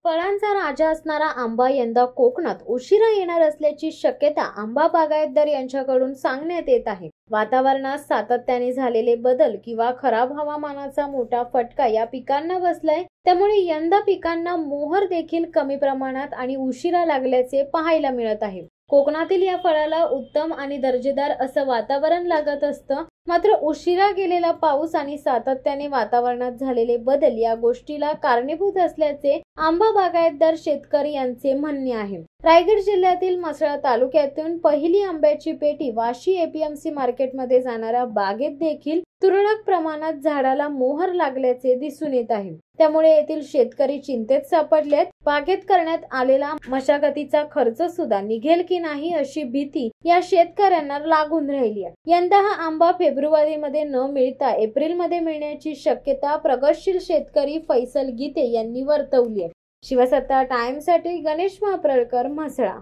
फळांचा राजा असणारा आंबा यंदा कोकणात उशिरा येणार असल्याची शक्यता आंबा बागायतदार यांच्याकडून सांगण्यात येत आहे। वातावरणात सातत्याने झालेले बदल किंवा खराब हवामानाचा मोठा फटका या पिकांना बसलाय। त्यामुळे यंदा पिकांना मोहर देखील कमी प्रमाणात आणि उशिरा लागल्याचे पाहायला मिळत आहे। कोकणातील या फळाला उत्तम आणि दर्जेदार असं वातावरण लागत असतं, मात्र उशिरा गेलेला पाऊस आणि सातत्याने वातावरणात झालेले बदल या गोष्टीला कारणीभूत असल्याचे आंबा बागायतदार शेतकरी यांचे म्हणणे आहे। रायगड जिल्ह्यातील म्हसळा तालुक्यातून पहिली आंब्याची पेटी वाशी एपीएमसी मार्केटमध्ये जाणाऱ्या बागेत देखील तुरळक प्रमाणात झाडाला मोहर लागल्याचे दिसून येत आहे। त्यामुळे येथील शेतकरी चिंतेत सापडलेत। बागेत करण्यात आलेला मशागतीचा खर्च सुद्धा निघेल की नाही अशी भीती या शेतकऱ्यांना लागून राहिली आहे। यंदा हा आंबा फेब्रुवारीमध्ये न मिळता एप्रिलमध्ये मिळण्याची शक्यता प्रगतशील शेतकरी फैसल गीते यांनी वर्तवली आहे। शिवसत्ता टाइम्ससाठी गणेश महाप्रळकर, म्हसळा।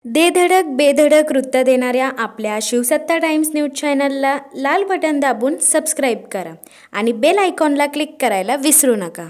दे धडक बेधडक वृत्त देणाऱ्या आपल्या शिवसत्ता टाइम्स न्यूज चॅनलला लाल बटन दाबून सबस्क्राईब करा आणि बेल आयकॉनला क्लिक करायला विसरू नका।